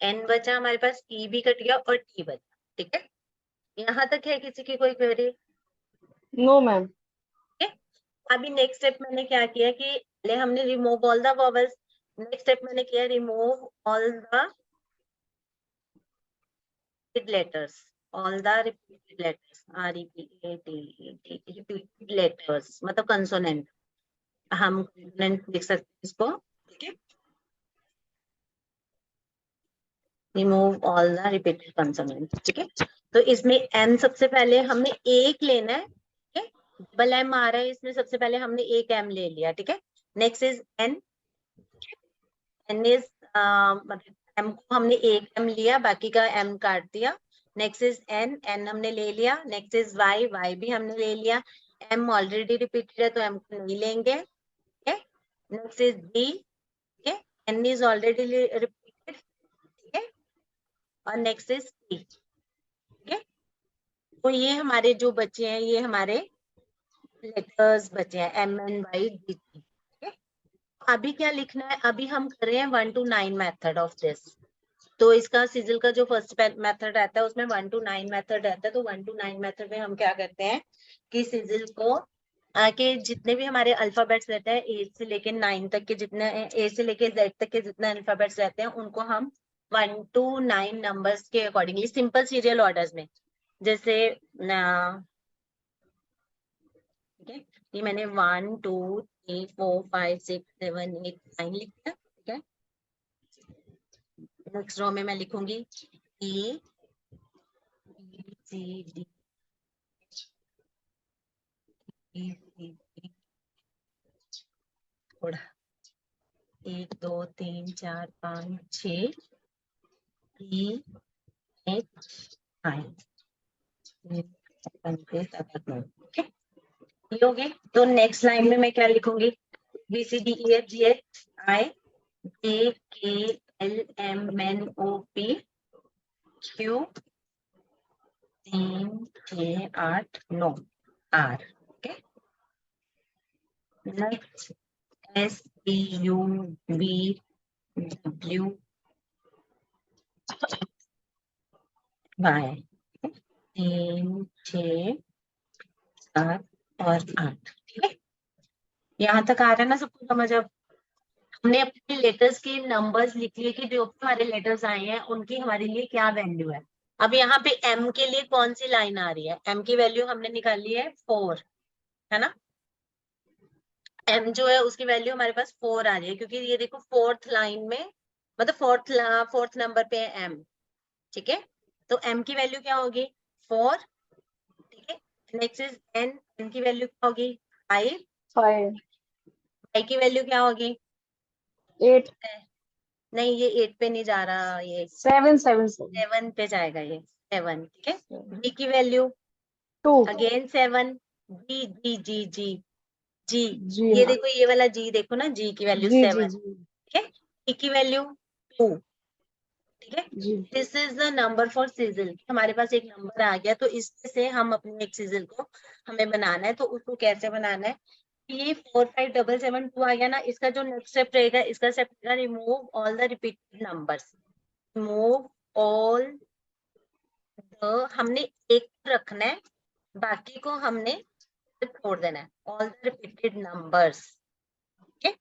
N बचा हमारे पास, E भी कट गया और T बचा. ठीक है, यहाँ तक है किसी की कोई क्वेरी? No ma'am. अभी नेक्स्ट स्टेप मैंने क्या किया कि पहले हमने remove all the vowels. Next step मैंने किया remove all the letters, all the repeated letters, R-E-P-A-T-E-D, repeated letters, मतलब consonant. हम consonant लिख सकते हैं इसको. ठीक है, remove all the repeated consonants. ठीक है, तो इसमें M सबसे पहले हमने एक लेना है. ठीक है, डबल M आ रहा है इसमें, सबसे पहले हमने एक M ले लिया. ठीक है, next is N. N is मतलब M को हमने एक M लिया, बाकी का M काट दिया. नेक्स्ट इज N, N हमने ले लिया. नेक्स्ट इज Y, Y भी हमने ले लिया. M ऑलरेडी रिपीटेड है तो M को नहीं लेंगे. ठीक है, नेक्स्ट इज D. ठीक है, N इज ऑलरेडी रिपीटेड. ठीक है, और नेक्स्ट इज T. ठीक है, तो ये हमारे जो बच्चे हैं, ये हमारे लेटर्स बचे हैं M, N, Y, D, T. अभी क्या लिखना है? अभी हम कर रहे हैं 1 to 9 मेथड ऑफ दिस. तो इसका सिजल का जो फर्स्ट मेथड रहता है उसमें 1 to 9 मेथड रहता है. तो 1 to 9 मेथड में हम क्या करते हैं कि सिजल को के जितने भी हमारे अल्फाबेट्स रहते हैं 8 से लेके 9 तक के, जितने A से लेके Z तक के जितने अल्फाबेट्स रहते हैं उनको हम 1 to 9 नंबर्स के अकॉर्डिंगली सिंपल सीरियल ऑर्डर्स में, जैसे ठीक है, ये मैंने 1 2 3 4 5 6 7 8 9 लिख दिया. ठीक है, नेक्स्ट रो में मैं लिखूंगी A B C D E C D, थोड़ा 1 2 3 4 5 6 E H I. ठीक, ये हो गए. तो नेक्स्ट लाइन में मैं क्या लिखूंगी? B C D E F G H I J K L M N O P Q 3 6 8 9 R. Okay, next S T U V W Y. 3 6 7 और 8. ठीक है, यहाँ तक आ रहा है ना सबको समझ? अब हमने अपने लेटर्स के नंबर्स लिख लिए कि जो भी हमारे लेटर्स आए हैं उनकी हमारे लिए क्या वैल्यू है. अब यहाँ पे M के लिए कौन सी लाइन आ रही है? M की वैल्यू हमने निकाली है 4, है ना. M जो है उसकी वैल्यू हमारे पास 4 आ रही है, क्योंकि ये देखो फोर्थ लाइन में, मतलब फोर्थ नंबर पे है M. ठीक है, तो M की वैल्यू क्या होगी? 4. ठीक है, नेक्स्ट इज N. N की वैल्यू क्या होगी? 5. 5. Y की वैल्यू क्या होगी? 8. नहीं, ये 8 पे नहीं जा रहा, ये 7. 7. 7 पे जाएगा, ये 7. ठीक है, B की value 2. Again 7. G G G G G, जी ये हाँ. देखो, ये वाला G देखो ना, G की वैल्यू जी 7. जी ठीक है, E की वैल्यू 2. ठीक है, जी. This is the number for sigil. हमारे पास एक नंबर आ गया, तो इसमें से हम अपने एक सिजल को हमें बनाना है. तो उसको कैसे बनाना है? ये 4 5 7 7 2 आ गया ना, इसका जो नेक्स्ट स्टेप रहेगा, इसका स्टेप रहेगा remove all the repeated numbers. Remove all the, हमने एक रखना है, बाकी को हमने छोड़ देना है. All the repeated numbers. ठीक है,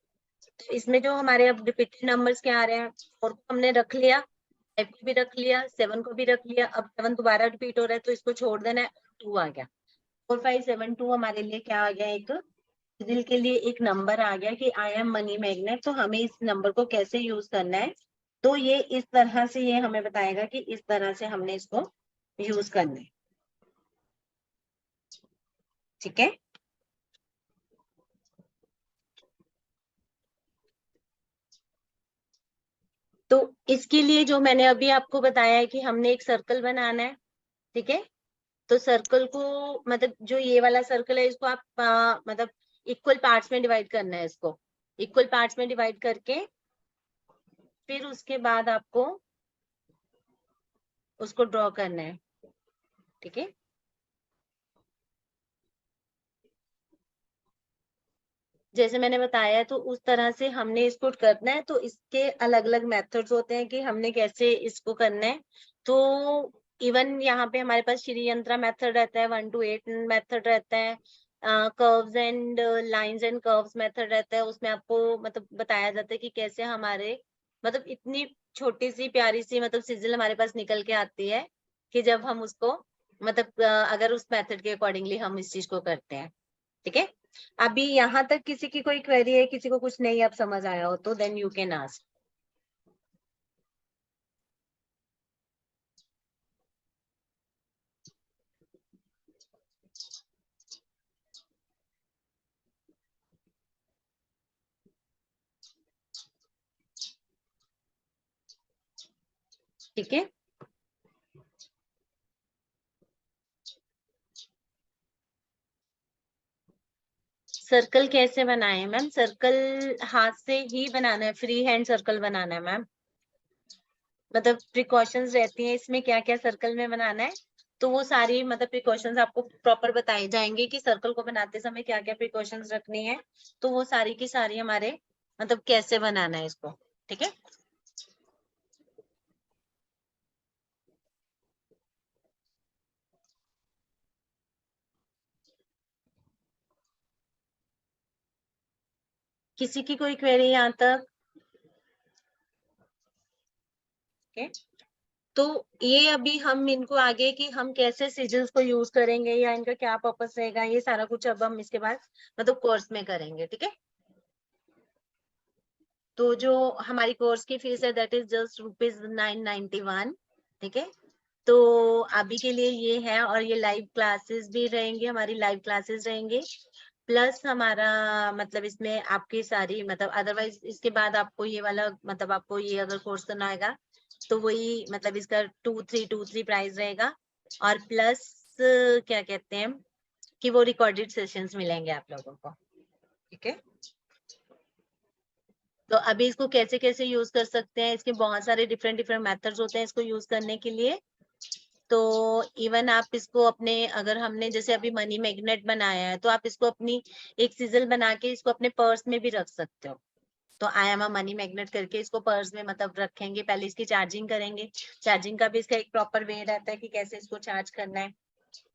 तो इसमें जो हमारे अब रिपीटेड नंबर्स क्या आ रहे हैं? 4 को हमने रख लिया, 5 को भी रख लिया, 7 को भी रख लिया. अब 7 दोबारा रिपीट हो रहा है तो इसको छोड़ देना है. 2 आ गया. 4 5 7 2 हमारे लिए क्या आ गया? एक दिल के लिए एक नंबर आ गया कि आई एम मनी मैग्नेट. तो हमें इस नंबर को कैसे यूज करना है? तो ये इस तरह से, ये हमें बताएगा कि इस तरह से हमने इसको यूज करना है. ठीक है, तो इसके लिए जो मैंने अभी आपको बताया है कि हमने एक सर्कल बनाना है. ठीक है, तो सर्कल को मतलब जो ये वाला सर्कल है इसको आप मतलब इक्वल पार्ट्स में डिवाइड करना है, इसको इक्वल पार्ट्स में डिवाइड करके फिर उसके बाद आपको उसको ड्रॉ करना है, ठीक है। जैसे मैंने बताया तो उस तरह से हमने इसको करना है। तो इसके अलग अलग मेथड्स होते हैं कि हमने कैसे इसको करना है। तो इवन यहाँ पे हमारे पास श्री यंत्रा मेथड रहता है, 1 to 8 मेथड रहता है, curves and lines and curves method रहता है। उसमें आपको मतलब बताया जाता है कि कैसे हमारे मतलब इतनी छोटी सी प्यारी सी मतलब सिजिल हमारे पास निकल के आती है कि जब हम उसको मतलब अगर उस मेथड के अकॉर्डिंगली हम इस चीज को करते हैं, ठीक है। अभी यहाँ तक किसी की कोई क्वेरी है, किसी को कुछ नहीं अब समझ आया हो तो देन यू कैन आस्क। ठीक है। सर्कल कैसे बनाए मैम? सर्कल हाथ से ही बनाना है, फ्री हैंड सर्कल बनाना है मैम। मतलब प्रिकॉशंस रहती हैं इसमें क्या क्या सर्कल में बनाना है, तो वो सारी मतलब प्रिकॉशंस आपको प्रॉपर बताए जाएंगे कि सर्कल को बनाते समय क्या क्या प्रिकॉशंस रखनी है। तो वो सारी की सारी हमारे मतलब कैसे बनाना है इसको, ठीक है। किसी की कोई क्वेरी यहाँ तक? ओके। तो ये अभी हम इनको आगे कि हम कैसे सिजल्स को यूज करेंगे या इनका क्या पर्पस रहेगा, ये सारा कुछ अब हम इसके बाद मतलब कोर्स में करेंगे, ठीक है। तो जो हमारी कोर्स की फीस है दैट इज जस्ट ₹991, ठीक है। तो अभी के लिए ये है, और ये लाइव क्लासेस भी रहेंगी, हमारी लाइव क्लासेस रहेंगे प्लस हमारा मतलब इसमें आपकी सारी मतलब अदरवाइज इसके बाद आपको ये वाला मतलब आपको ये अगर कोर्स करना होगा तो वही मतलब इसका 2323 प्राइस रहेगा। और प्लस क्या कहते हैं कि वो रिकॉर्डेड सेशंस मिलेंगे आप लोगों को, ठीक है। तो अभी इसको कैसे कैसे यूज कर सकते हैं, इसके बहुत सारे डिफरेंट डिफरेंट मेथड्स होते हैं इसको यूज करने के लिए। तो इवन आप इसको अपने अगर हमने जैसे अभी मनी मैग्नेट बनाया है तो आप इसको अपनी एक सिजल बना के इसको अपने पर्स में भी रख सकते हो। तो I am a money magnet करके इसको पर्स में मतलब रखेंगे, पहले इसकी चार्जिंग करेंगे। चार्जिंग का भी इसका एक प्रॉपर वे रहता है कि कैसे इसको चार्ज करना है,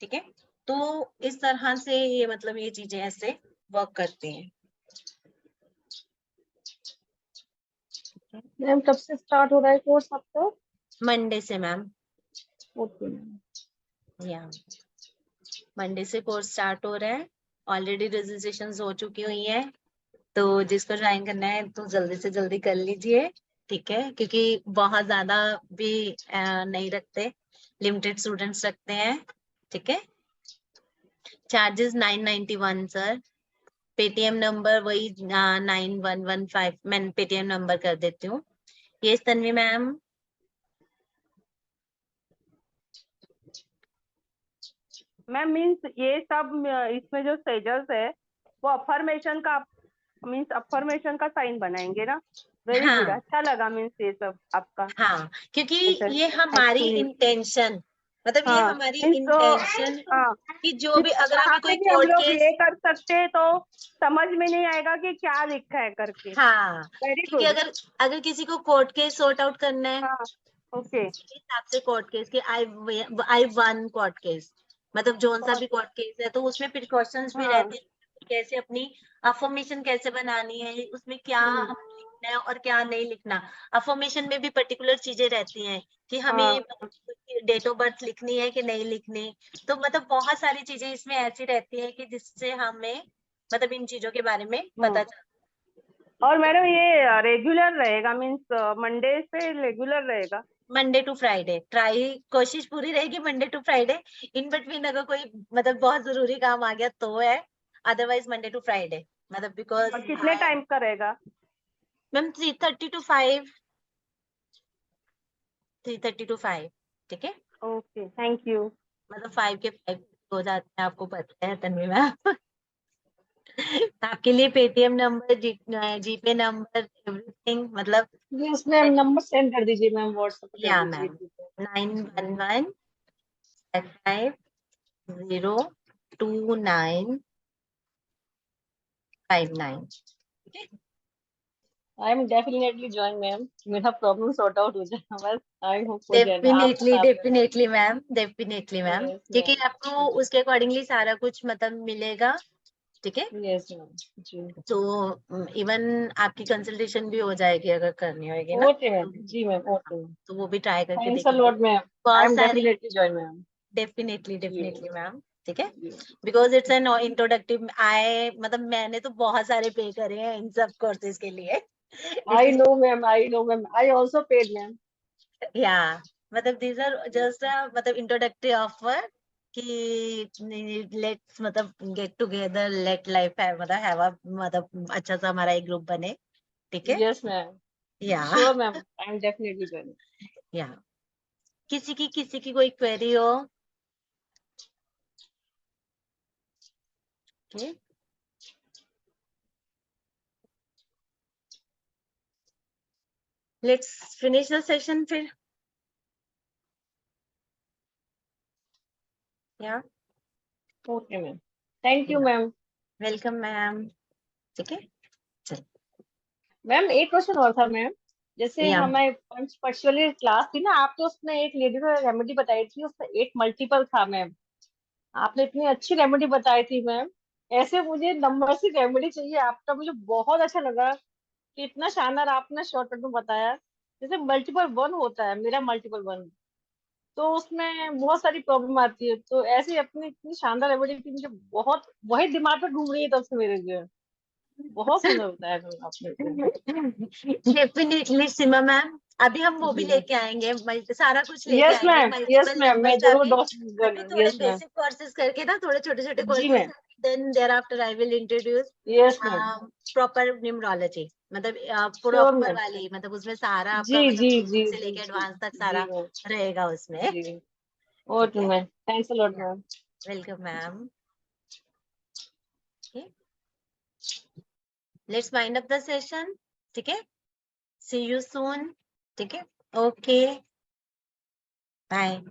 ठीक है। तो इस तरह से ये मतलब ये चीजें ऐसे वर्क करती हैं। मैम कब से स्टार्ट हो रहा है कोर्स आपका? मंडे से मैम, ओके मैम। या मंडे से कोर्स स्टार्ट हो रहा है। ऑलरेडी रजिस्ट्रेशन हो चुकी हुई है, तो जिसको ज्वाइन करना है तो जल्दी से जल्दी कर लीजिए, ठीक है। क्योंकि बहुत ज्यादा भी नहीं रखते, लिमिटेड स्टूडेंट्स रखते हैं, ठीक है। Charges 991 sir. पेटीएम नंबर वही 9115, मैं पेटीएम नंबर कर देती हूँ। ये तन्वी मैम। मैम मीन्स ये सब इसमें जो सेजल्स है वो अफर्मेशन का मीन्स अफर्मेशन का साइन बनाएंगे ना? वेरी गुड, हाँ अच्छा लगा मीन्स ये सब आपका हाँ, क्योंकि मेथड ये हमारी एक्चुअली। इंटेंशन मतलब ये हाँ हमारी मीन्स तो इंटेंशन हाँ, कि जो भी अगर कहाँ अभी पे कोई भी हम कोर्ट लोग केस, ये कर सकते हैं तो समझ में नहीं आएगा कि क्या लिखा है करके। हाँ वेरी क्योंकि गुड। अगर अगर किसी को कोर्ट केस सॉर्ट आउट करना है हाँ ओके उसके हिसाब से कोर्ट केस की आई वन कोर्ट केस मतलब जोन सा भी ओके। कोर्ट केस है तो उसमें प्रिकॉशंस भी हाँ रहते हैं कैसे अपनी अफर्मेशन कैसे बनानी है, उसमें क्या हम्म, हमें लिखना है और क्या नहीं लिखना। अफर्मेशन में भी पर्टिकुलर चीजें रहती हैं कि हमें हाँ डेट ऑफ बर्थ लिखनी है कि नहीं लिखनी। तो मतलब बहुत सारी चीजें इसमें ऐसी रहती है कि जिससे हमें मतलब इन चीजों के बारे में हाँ। पता चलता है। और मैडम ये रेगुलर रहेगा मीन्स मंडे से रेगुलर रहेगा? मंडे टू फ्राइडे ट्राई, कोशिश पूरी रहेगी Monday to Friday. In between अगर कोई मतलब बहुत जरूरी काम आ गया तो है, अदरवाइज मंडे टू फ्राइडे मतलब बिकॉज और कितने टाइम का रहेगा? मैम 3:30 to 5, 3:30 to 5, ठीक है। Okay thank you. मतलब 5 के 5 हो जाते हैं, आपको पता है तन्वी मैम। आपके लिए पेटीएम नंबर, जीपे नंबर, एवरीथिंग, मतलब यस मैम, नंबर सेंड कर दीजिए मैम, व्हाट्सएप पे कर या दीजिए। Ma'am 911-550-2959। I am definitely join ma'am, मेरा प्रॉब्लम सॉर्ट आउट हो जाएगा बस। आई होप हो जाएगा आपके साथ। Definitely ma'am, definitely ma'am, yes क्योंकि मैम। आपको उसके अकॉर्डिंगली सारा कुछ मतलब मिलेगा, ठीक है। यस मैम जी। तो इवन आपकी कंसल्टेशन भी हो जाएगी अगर करनी होगी ना, ओके मैम, जी मैम, ओके मैम। तो वो भी ट्राई करके थैंक्स अ देखेंगे। लॉट मैम, आई बहुत एम सारी, definitely join ma'am. Definitely ma'am, ठीक है। जी बिकॉज इट्स एन इंट्रोडक्टिव, मतलब मैंने तो बहुत सारे पे करे हैं इन सब कोर्सेज के लिए। I know ma'am, I know ma'am, I also paid ma'am. या मतलब दीज आर जस्ट मतलब इंट्रोडक्टरी ऑफर कि लेट्स मतलब गेट टुगेदर, लेट लाइफ है, मतलब हैव अ मतलब अच्छा सा हमारा एक ग्रुप बने, ठीक है। यस मैम, या sure ma'am, I am definitely join. या किसी की कोई क्वेरी हो? Okay. Let's finish the session फिर। या okay ma'am, thank you ma'am. Welcome ma'am, ठीक है। मैम एक क्वेश्चन और था मैम, जैसे या हमें पंचुअली क्लास थी ना, आप तो उसमें एक लेडी को रेमेडी बताई थी, उसमें 8 मल्टीपल था मैम। आपने इतनी अच्छी रेमेडी बताई थी मैम, ऐसे मुझे नंबर से रेमेडी चाहिए। आपका मुझे बहुत अच्छा लगा कि इतना शानदार आपने शॉर्टकट में बताया। जैसे मल्टीपल वन होता है, मेरा मल्टीपल वन, तो उसमें बहुत सारी प्रॉब्लम आती है, तो ऐसे अपनी इतनी शानदार रेमेडी थी, मुझे बहुत वही दिमाग में घूम रही है तब से मेरे जो। बहुत सुंदर बताया मैम आपने को। डेफिनेटली सीमा मैम, अभी हम वो भी जी मैम। लेके आएंगे, सारा कुछ लेके यस आएंगे, मैम, यस मल्टीपल मैम, मैं नंबर्स का जरूर भी। अभी डॉक्टर। थोड़े यस मैम। बेसिक कोर्सेज करके ना, थोड़े छोटे छोटे जी courses, ma'am. Then there after I will introduce yes ma'am. Proper numerology, मतलब श्योर प्रॉपर मैम। वाली, मतलब उसमें सारा जी आपका मतलब जी जी बेसिक से जी लेके जी एडवांस तक जी सारा मैम। रहेगा उसमें, जी ठीक ओके है। Ma'am, thanks a lot ma'am. Welcome ma'am, let's wind up the session, ठीक है। सी यू सून, ठीक है। Okay, bye.